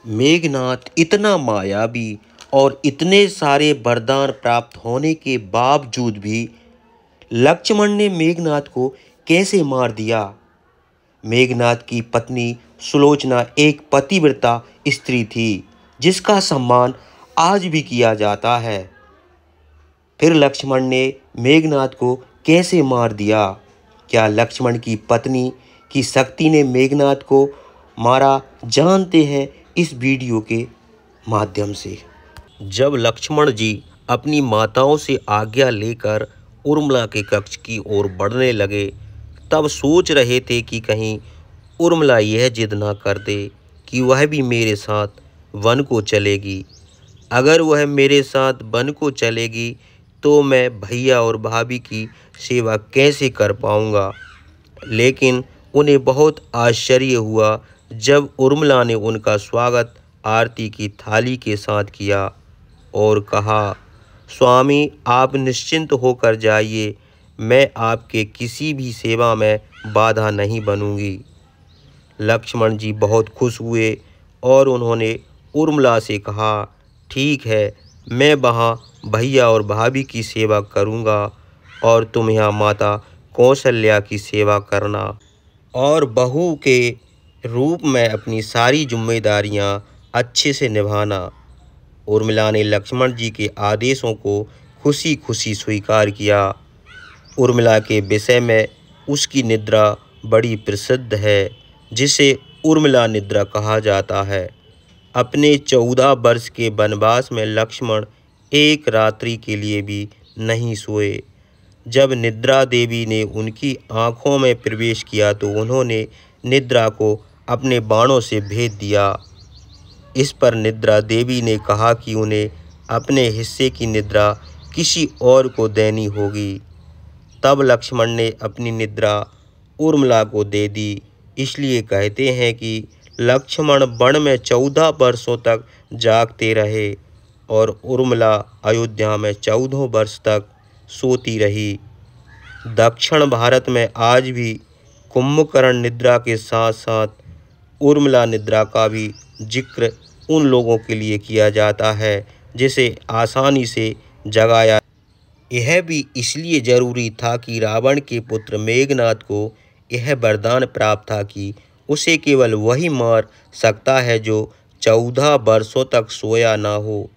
मेघनाथ इतना मायावी और इतने सारे वरदान प्राप्त होने के बावजूद भी लक्ष्मण ने मेघनाथ को कैसे मार दिया। मेघनाथ की पत्नी सुलोचना एक पतिव्रता स्त्री थी जिसका सम्मान आज भी किया जाता है। फिर लक्ष्मण ने मेघनाथ को कैसे मार दिया? क्या लक्ष्मण की पत्नी की शक्ति ने मेघनाथ को मारा? जानते हैं इस वीडियो के माध्यम से। जब लक्ष्मण जी अपनी माताओं से आज्ञा लेकर उर्मिला के कक्ष की ओर बढ़ने लगे, तब सोच रहे थे कि कहीं उर्मिला यह जिद ना कर दे कि वह भी मेरे साथ वन को चलेगी। अगर वह मेरे साथ वन को चलेगी तो मैं भैया और भाभी की सेवा कैसे कर पाऊंगा। लेकिन उन्हें बहुत आश्चर्य हुआ जब उर्मिला ने उनका स्वागत आरती की थाली के साथ किया और कहा, स्वामी आप निश्चिंत होकर जाइए, मैं आपके किसी भी सेवा में बाधा नहीं बनूंगी। लक्ष्मण जी बहुत खुश हुए और उन्होंने उर्मिला से कहा, ठीक है, मैं वहाँ भैया और भाभी की सेवा करूँगा और तुम यहाँ माता कौशल्या की सेवा करना और बहू के रूप में अपनी सारी जिम्मेदारियाँ अच्छे से निभाना। उर्मिला ने लक्ष्मण जी के आदेशों को खुशी खुशी स्वीकार किया। उर्मिला के विषय में उसकी निद्रा बड़ी प्रसिद्ध है, जिसे उर्मिला निद्रा कहा जाता है। अपने 14 वर्ष के वनवास में लक्ष्मण एक रात्रि के लिए भी नहीं सोए। जब निद्रा देवी ने उनकी आँखों में प्रवेश किया तो उन्होंने निद्रा को अपने बाणों से भेद दिया। इस पर निद्रा देवी ने कहा कि उन्हें अपने हिस्से की निद्रा किसी और को देनी होगी। तब लक्ष्मण ने अपनी निद्रा उर्मिला को दे दी। इसलिए कहते हैं कि लक्ष्मण वन में 14 वर्षों तक जागते रहे और उर्मिला अयोध्या में 14 वर्ष तक सोती रही। दक्षिण भारत में आज भी कुंभकर्ण निद्रा के साथ साथ उर्मिला निद्रा का भी जिक्र उन लोगों के लिए किया जाता है जिसे आसानी से जगाया। यह भी इसलिए जरूरी था कि रावण के पुत्र मेघनाथ को यह वरदान प्राप्त था कि उसे केवल वही मार सकता है जो 14 वर्षों तक सोया ना हो।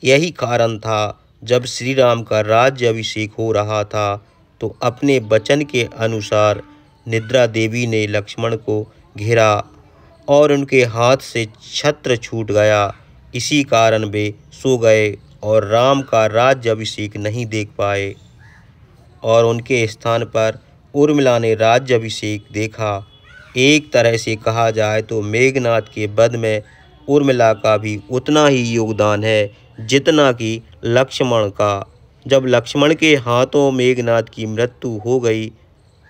यही कारण था जब श्री राम का राज्य अभिषेक हो रहा था तो अपने वचन के अनुसार निद्रा देवी ने लक्ष्मण को घेरा और उनके हाथ से छत्र छूट गया। इसी कारण वे सो गए और राम का राज्य अभिषेक नहीं देख पाए और उनके स्थान पर उर्मिला ने राज्य अभिषेक देखा। एक तरह से कहा जाए तो मेघनाथ के वध में उर्मिला का भी उतना ही योगदान है जितना कि लक्ष्मण का। जब लक्ष्मण के हाथों मेघनाथ की मृत्यु हो गई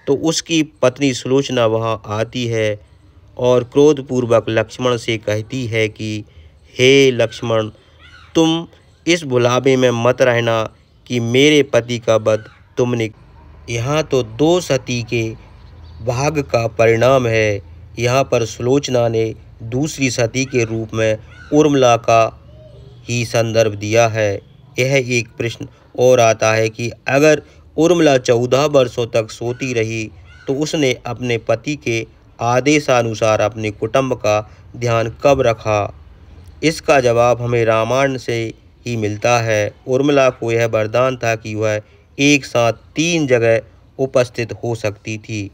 तो उसकी पत्नी सुलोचना वहां आती है और क्रोधपूर्वक लक्ष्मण से कहती है कि हे लक्ष्मण, तुम इस बुलावे में मत रहना कि मेरे पति का वध तुमने। यहाँ तो 2 सती के भाग का परिणाम है। यहाँ पर सुलोचना ने दूसरी सती के रूप में उर्मिला का ही संदर्भ दिया है। यह एक प्रश्न और आता है कि अगर उर्मिला 14 वर्षों तक सोती रही तो उसने अपने पति के आदेशानुसार अपने कुटुंब का ध्यान कब रखा? इसका जवाब हमें रामायण से ही मिलता है। उर्मिला को यह वरदान था कि वह एक साथ 3 जगह उपस्थित हो सकती थी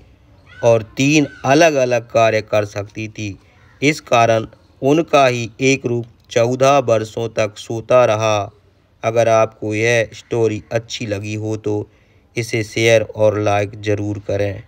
और 3 अलग अलग कार्य कर सकती थी। इस कारण उनका ही एक रूप 14 वर्षों तक सोता रहा। अगर आपको यह स्टोरी अच्छी लगी हो तो इसे शेयर और लाइक ज़रूर करें।